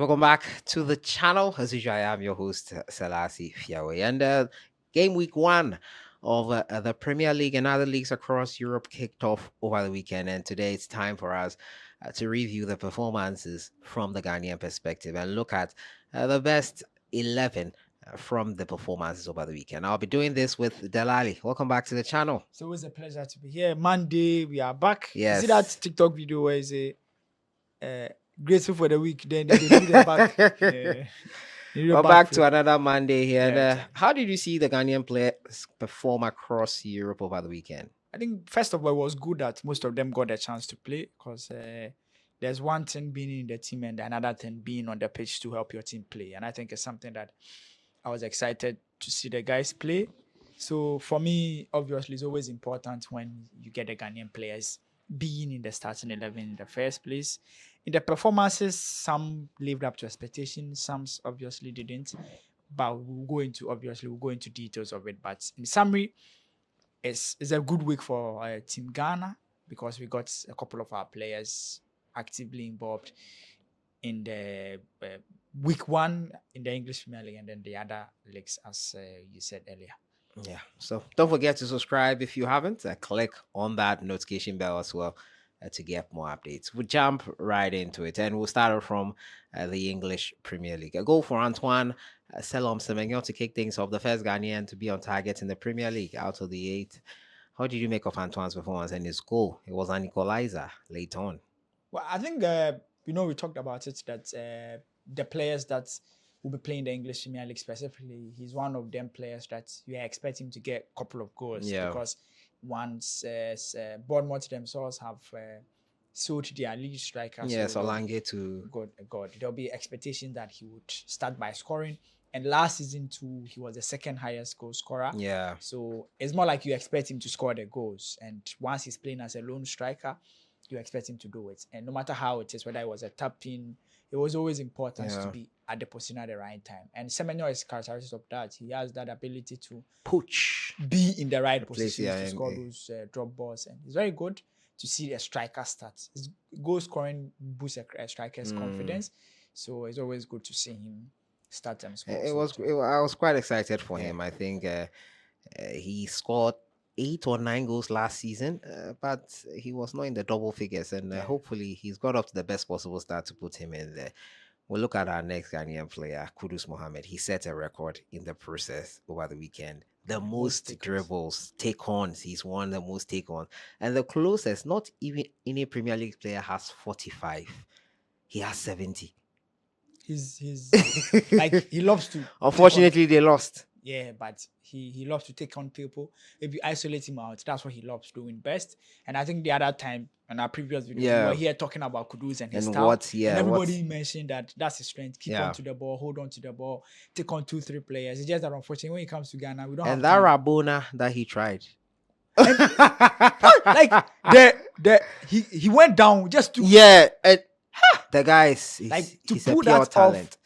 Welcome back to the channel. As usual, I am your host, Sellssi, and game week one of the Premier League and other leagues across Europe kicked off over the weekend. And today it's time for us to review the performances from the Ghanaian perspective and look at the best 11 from the performances over the weekend. I'll be doing this with Delali. Welcome back to the channel. It's always a pleasure to be here. Monday, we are back. Yes. You see that TikTok video where it's grateful for the week, then they do the back. We're back to another Monday here. And, how did you see the Ghanaian players perform across Europe over the weekend? I think, first of all, it was good that most of them got a chance to play because there's one thing being in the team and another thing being on the pitch to help your team play. And I think it's something that I was excited to see the guys play. So for me, obviously, it's always important when you get the Ghanaian players being in the starting 11 in the first place. In the performances, some lived up to expectations, some obviously didn't. But we'll go into details of it. But in summary, it's a good week for Team Ghana because we got a couple of our players actively involved in the week one in the English Premier League and then the other leagues, as you said earlier. Yeah, so don't forget to subscribe if you haven't. Click on that notification bell as well to get more updates. We'll jump right into it, and we'll start off from the English Premier League. A goal for Antoine Semenyo to kick things off, the first Ghanaian to be on target in the Premier League out of the 8. How did you make of Antoine's performance and his goal? It was an equalizer late on. Well, I think, we talked about it, that the players that will be playing the English Premier League specifically, he's one of them players that you expect him to get a couple of goals. Yeah. Because once Bournemouth themselves have sold their lead striker. Yes, Olange to God. There'll be expectation that he would start by scoring. And last season too, he was the second highest goal scorer. Yeah. So it's more like you expect him to score the goals. And once he's playing as a lone striker, you expect him to do it. And no matter how it is, whether it was a tap-in, it was always important to be at the position at the right time. And Semenyo is characteristic of that. He has that ability to be in the right position to score those drop balls. And it's very good to see a striker start. His goal scoring boosts a striker's confidence. So it's always good to see him start and score. I was quite excited for him. I think he scored 8 or 9 goals last season, but he was not in the double figures, and hopefully he's got up to the best possible start to put him in there. We'll look at our next Ghanaian player, KUDUS Mohammed. He set a record in the process over the weekend. The most dribbles, take-ons. He's won the most take-ons. And the closest, not even any Premier League player has 45. He has 70. He's like, he loves to. Unfortunately, they lost. Yeah, but he loves to take on people. If you isolate him out, that's what he loves doing best. And I think the other time in our previous video, we were here talking about KUDUS and his style. And everybody mentioned that that's his strength. Keep on to the ball, hold on to the ball, take on 2-3 players. It's just that unfortunately when it comes to Ghana, we don't have that Rabona that he tried. And, like he went down just to the guys he's a pure talent.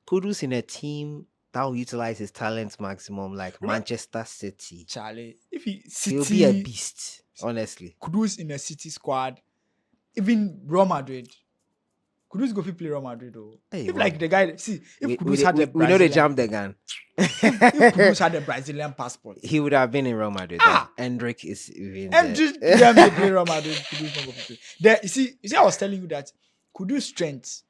KUDUS in a team that will utilize his talents maximum, like Manchester City. Charlie, he'll be a beast, honestly. KUDUS in a City squad, even Real Madrid. KUDUS go play Real Madrid though. Hey, if like the guy, if KUDUS had we know they jumped the gun. If KUDUS had a Brazilian passport, he would have been in Real Madrid. Hendrik is even Hendrik play Real Madrid. KUDUS you see, I was telling you that KUDUS' strength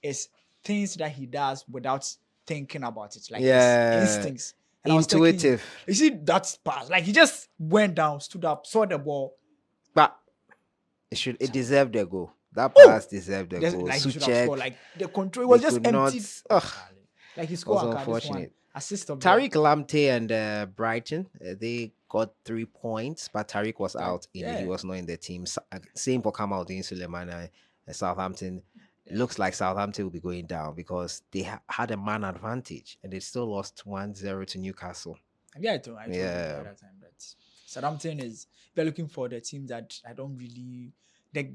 is things that he does without thinking about it, like his instincts. And intuitive. You see that pass, like he just went down, stood up, saw the ball, but it deserved a goal. That pass deserved a goal. Like, scored, like the control was just empty. Like he scored. Unfortunate. Assist of Tariq Lamptey and Brighton, they got 3 points, but Tariq was out. He was not in the team. Same for Kamaldeen Suleiman and Southampton. It looks like Southampton will be going down because they had a man advantage and they still lost 1-0 to Newcastle. I told you at that time that Southampton is, they're looking for the team that the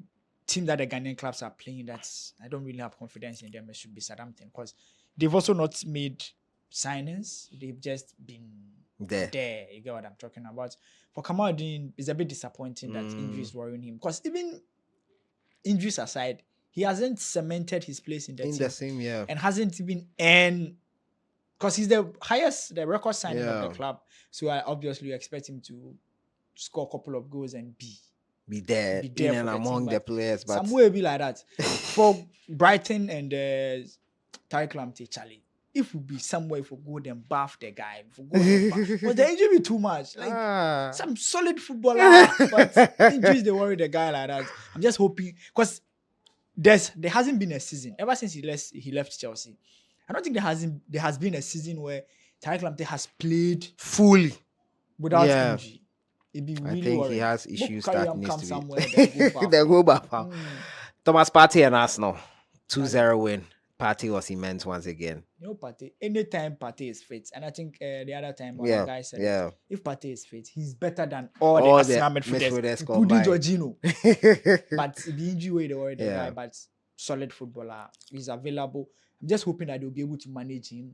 team that the Ghanaian clubs are playing, that I don't really have confidence in them. It should be Southampton because they've also not made signings. They've just been there. You get what I'm talking about. For Kamaldeen, it's a bit disappointing that injuries worrying him because even injuries aside, he hasn't cemented his place in the In team the same, yeah. and hasn't even earned, because he's the record signing of the club. So I obviously expect him to score a couple of goals and be there in and among the players, but somewhere be like that. For Brighton and Tariq Lamptey, Charlie, if we be somewhere for go and buff the guy, but the injury be too much. Like some solid footballer, but injuries they worry the guy like that. I'm just hoping, because there hasn't been a season ever since he left Chelsea. I don't think there has been a season where Tariq Lamptey has played fully without injury. It'd be really I think worried. He has issues that needs to be. Somewhere, they go back. Thomas Partey and Arsenal 2-0 win. Partey was immense once again. You know, Partey, anytime Partey is fit, and I think the other time one guy said if Partey is fit, he's better than all the Arsenal midfielders, including Jorginho. But the injury way they were the guy, but solid footballer. He's available. I'm just hoping that they'll be able to manage him,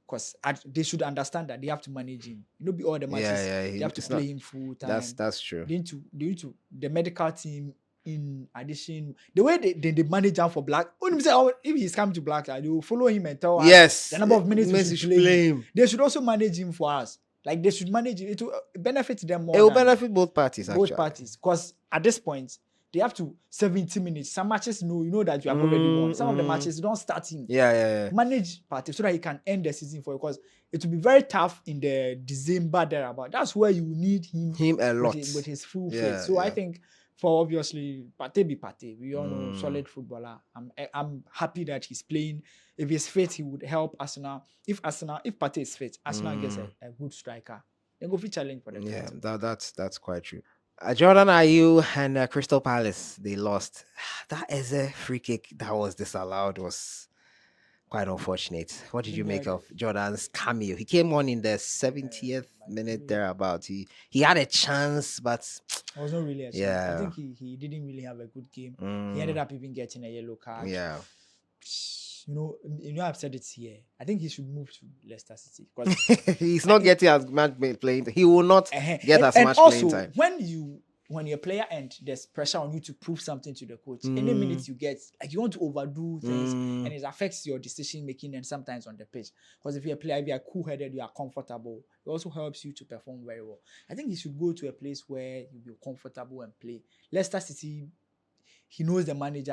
because they should understand that they have to manage him. You know, be all the matches they have to play him full time. That's true. They need to the medical team. In addition, the way they manage him for Black, if he's coming to Black, they will follow him and tell us the number of minutes we should play him. They should also manage him for us. Like, they should manage it. It will benefit them more. It will benefit both parties. Both parties, because at this point they have to 70 minutes. Some matches, you know that you have already won. Some of the matches you don't start him. Manage parties so that he can end the season for you, because it will be very tough in the December thereabout. That's where you need him a lot with his full play. So I think, for obviously Partey, we all know solid footballer. I'm happy that he's playing. If he's fit, he would help Arsenal. If Partey is fit, Arsenal gets a good striker. Then go for challenge for the title. That's quite true. Jordan Ayew and Crystal Palace, they lost. That is a free kick that was disallowed. Was quite unfortunate. What did you make of Jordan's cameo? He came on in the 70th minute thereabout. He had a chance, but it was not really a chance. I think he didn't really have a good game. He ended up even getting a yellow card. You know, I've said it here. I think he should move to Leicester City, because he's not getting as much playing time. He will not get as much playing time. When you're a player and there's pressure on you to prove something to the coach, any minute you get, like, you want to overdo things, and it affects your decision making and sometimes on the pitch. Because if you're a player, if you're cool-headed, you are comfortable, it also helps you to perform very well. I think he should go to a place where you'll be comfortable and play. Leicester City, he knows the manager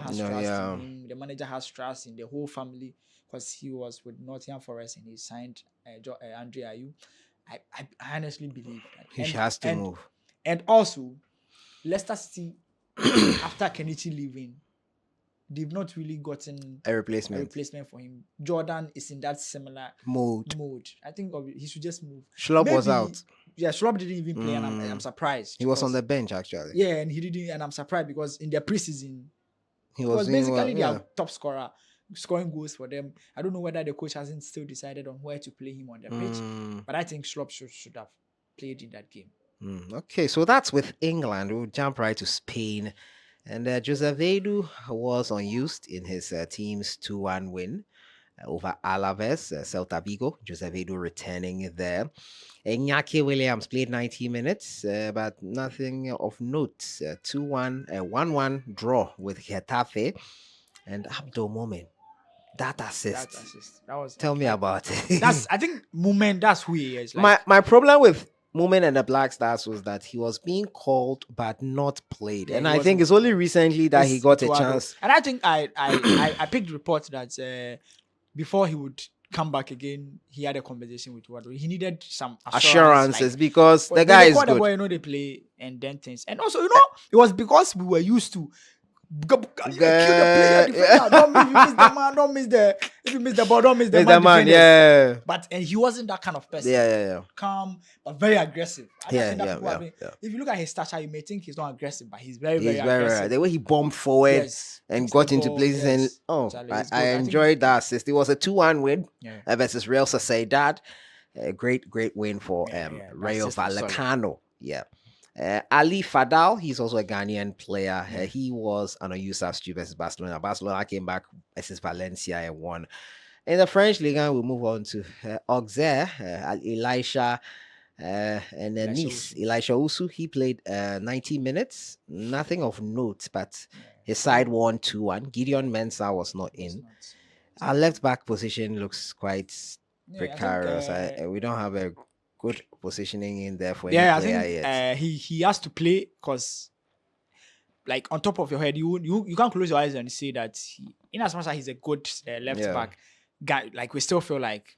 has trust in him, the manager has trust in the whole family, because he was with Nottingham Forest and he signed Andre Ayew. I honestly believe that he has to move. And also, Leicester City, after Kenichi leaving, they've not really gotten a replacement for him. Jordan is in that similar mode. I think he should just move. Schlupp was out. Yeah, Schlupp didn't even play, and I'm surprised. He was on the bench, actually. Yeah, and he didn't, and I'm surprised, because in their preseason, he was basically their top scorer, scoring goals for them. I don't know whether the coach hasn't still decided on where to play him on the pitch, but I think Schlupp should have played in that game. Okay, so that's with England. We'll jump right to Spain. And Josevedo was unused in his team's 2-1 win over Alaves, Celta Vigo. Josevedo returning there. Iñaki Williams played 90 minutes, but nothing of note. 2-1, a 1-1 draw with Getafe. And Abdul Momin, that assist. That was. Tell me about it. I think Momin, that's who he is. Like, my problem with Momin and the Black Stars was that he was being called but not played, and I think it's only recently that he got a chance. And I think I picked reports that before he would come back again, he had a conversation with Eduardo. He needed some assurances, like, because the guy is good. The boy, they play and then things, and also it was because we were used to. Kill the player, defender. Don't miss the man. Don't miss the. If you miss the ball, don't miss the man. Yeah. But he wasn't that kind of person. Yeah. Calm but very aggressive. If you look at his stature, you may think he's not aggressive, but he's very aggressive. The way he bombed forward and got into places, and I enjoyed that assist. It was a 2-1 win versus Real Sociedad. A great win for Rayo Vallecano. Yeah. Ali Fadal, he's also a Ghanaian player. He was an unused substitute versus Barcelona. Barcelona came back versus Valencia and won. In the French Ligue 1, we'll move on to Auxerre. Elisha And then Elisha Nice, Usu. Elisha Usu, he played 90 minutes, nothing of note, but Yeah. his side won 2-1. Gideon Mensah was not Was in. not. Our left back position looks quite Yeah, I think. precarious. We don't have a good positioning in there for any Yeah, I player think yet. he has to play because, like, on top of your head, you can't close your eyes and say that in as much as he's a good left Yeah. back guy, like we still feel like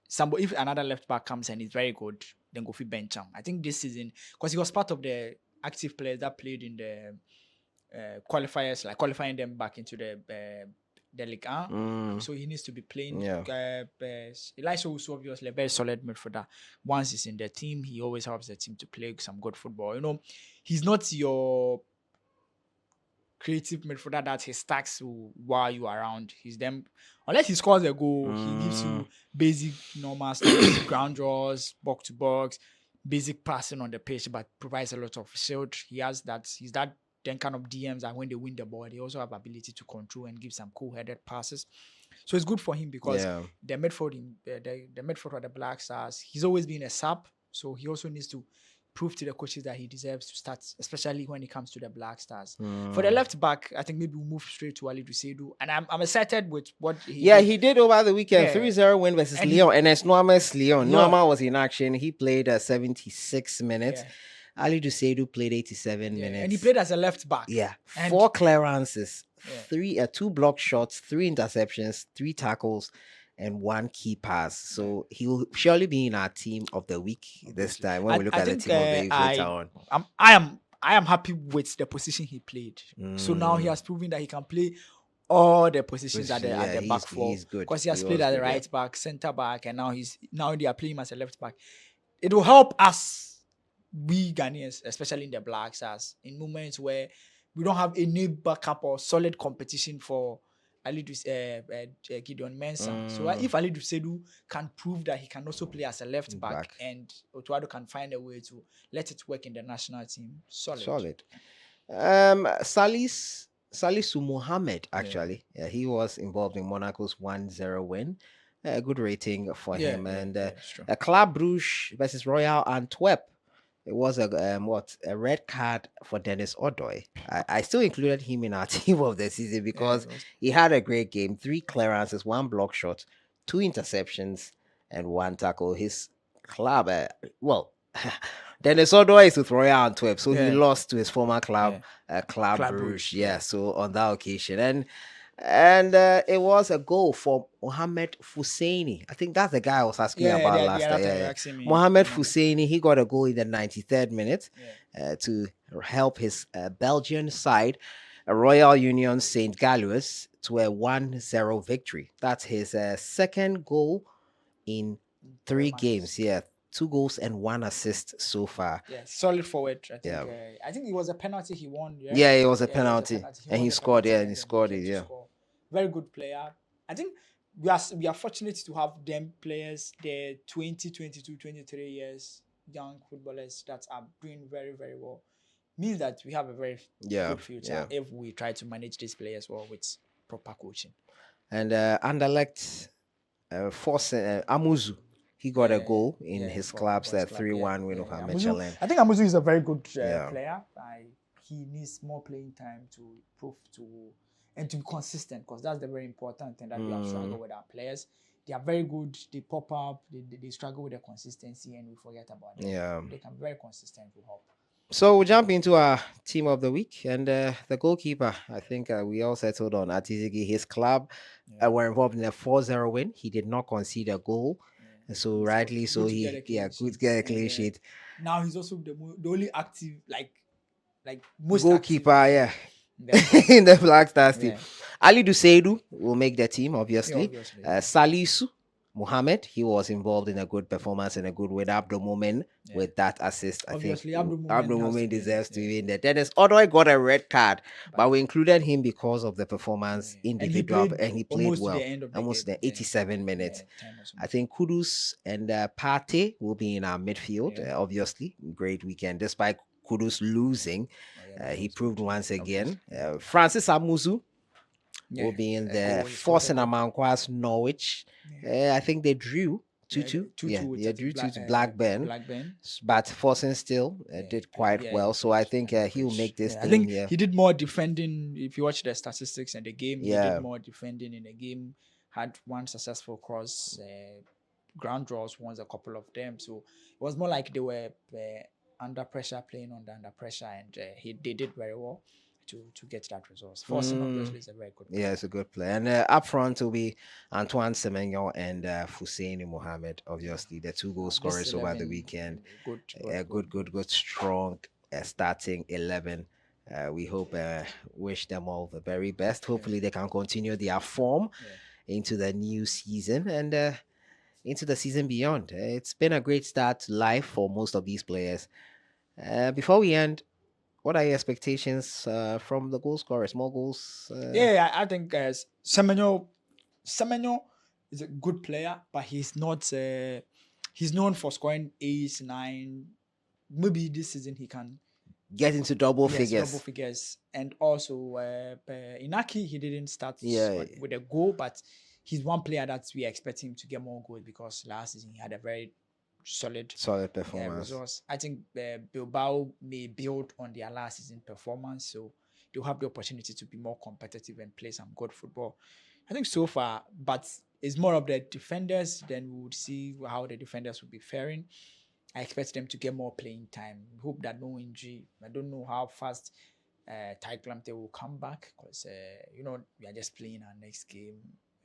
somebody, if another left back comes and he's very good, then go for bench him. I think this season, because he was part of the active players that played in the qualifiers, like qualifying them back into the League 1. Mm, So he needs to be playing. yeah. Elisha also obviously a very solid midfielder. Once he's in the team, he always helps the team to play some good football. You know, he's not your creative midfielder that he stacks while you are around. He's them unless he scores a goal, he gives Mm, you basic normal stuff, ground draws, box to box, basic passing on the pitch, but provides a lot of shield. He's that then kind of DMs that when they win the ball, they also have ability to control and give some cool-headed passes. So it's good for him because yeah. the midfield, the midfield of the Black Stars, he's always been a sub, so he also needs to prove to the coaches that he deserves to start, especially when it comes to the Black Stars. For the Mm. left back, I think maybe we'll move straight to Ali Dusedu, and I'm excited with what he Yeah, did. he did over the weekend. Yeah. 3-0 win versus And Lyon. And it's Noama's Lyon. Yeah. Noama was in action. He played 76 minutes. Yeah. Ali Dusedu played 87 minutes. And he played as a left back. Yeah. And 4 clearances, Yeah. 2 block shots, 3 interceptions, 3 tackles, and 1 key pass. So he will surely be in our team of the week this time when we look at the team of the week later on. I am happy with the position he played. So now he Mm. has proven that he can play all the positions at the Yeah, back four. he's good. Because he has He played was at the good, yeah. right back, center back, and now they are playing him as a left back. It will help us, we Ghanaians, especially in the Black Stars, in moments where we don't have any backup or solid competition for Gideon Mensah. So if Ali Dusedu can prove that he can also play as a left back, and Otuado can find a way to let it work in the national team, solid. Salisu Mohammed, actually. Yeah, he was involved in Monaco's 1-0 win. A good rating for him. And Club Brugge versus Royal Antwerp. It was a red card for Dennis Odoi. I still included him in our team of the season because he had a great game. 3 clearances, 1 block shot, 2 interceptions, and 1 tackle. His club, Dennis Odoi is with Royal Antwerp, so he lost to his former club, Club Brugge. Yeah, so on that occasion, and it was a goal for Mohammed FUSEINI. I think that's the guy I was asking you about last time. Mohammed FUSEINI, he got a goal in the 93rd minute to help his Belgian side, Royal Union St. Galois, to a 1-0 victory. That's his second goal in 3 games. Yeah. 2 goals and 1 assist so far. Yeah, solid forward. I think it was a penalty he won. Yeah, it was a penalty, and he scored. Yeah, and he scored it. Yeah, very good player. I think we are fortunate to have them players, the 20, 22, 23 years young footballers that are doing very, very well. Means that we have a very good future if we try to manage these players well with proper coaching. And Anderlecht AMUZU. He got a goal in his club's 3-1 win over Mechelen. I think AMUZU is a very good player. He needs more playing time to prove and to be consistent, because that's the very important thing that we have struggled with our players. They are very good. They pop up. They struggle with the consistency, and we forget about them. Yeah, they can be very consistent to help. So we'll jump into our team of the week, and the goalkeeper. I think we all settled on Atizigi. His club were involved in a 4-0 win. He did not concede a goal. So rightly so, good to get a clean sheet. Now he's also the only active, like most goalkeeper, active, in the Black Stars team. Ali Dusedu will make the team, obviously. Salisu Mohammed, he was involved in a good performance and a good win. Abdo Momen with that assist. Obviously, I think Abdo Momen deserves to be in there. Dennis Odoi got a red card, but we included him because of the performance individual, and he played well. Almost the 87 minutes. I think KUDUS and Pate will be in our midfield. Obviously, great weekend. Despite KUDUS losing, he proved once again. Francis AMUZU will be in there. Forcing Amankwa's Norwich. I think they drew 2-2. 2 Yeah, 2 with yeah, I think drew 2 to Blackburn, Blackburn. but Forsen still did quite Yeah, well. So I think he'll average. make this I thing. think Yeah, he did more defending. If you watch the statistics and the game, he did yeah. more defending in the game. Had one successful cross, ground draws once, a couple of them. So it was more like they were under pressure, playing under pressure, and they did very well to get that result. Forcing obviously is a very good player. Yeah, it's a good play. And up front will be Antoine Semenyo and FUSEINI Mohammed, obviously, the two goal This scorers over the 11, weekend. good, Good, strong starting 11. We hope, wish them all the very best. Hopefully, they can continue their form into the new season and into the season beyond. It's been a great start to life for most of these players. Before we end, what are your expectations from the goal scorers? More goals? I think Semenyo is a good player, but he's not. He's known for scoring 8, 9. Maybe this season he can get into double figures. And also Inaki, he didn't start with a goal, but he's one player that we expect him to get more goals because last season he had a very solid performance. resource. I think Bilbao may build on their last season performance, so they'll have the opportunity to be more competitive and play some good football. I think so far, but it's more of the defenders. Then we would see how the defenders will be faring. I expect them to get more playing time. Hope that no injury. I don't know how fast Ty Clamte will come back because we are just playing our next game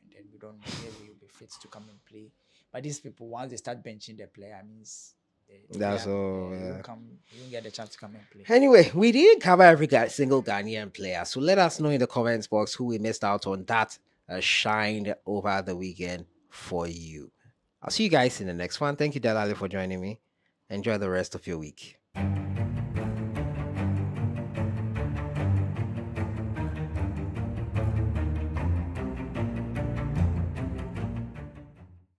and then we don't know if he will be fit to come and play. But these people, once they start benching the player, means that's all. You don't get the chance to come and play. Anyway, we didn't cover every single Ghanaian player, so let us know in the comments box who we missed out on that shined over the weekend for you. I'll see you guys in the next one. Thank you, Delali, for joining me. Enjoy the rest of your week.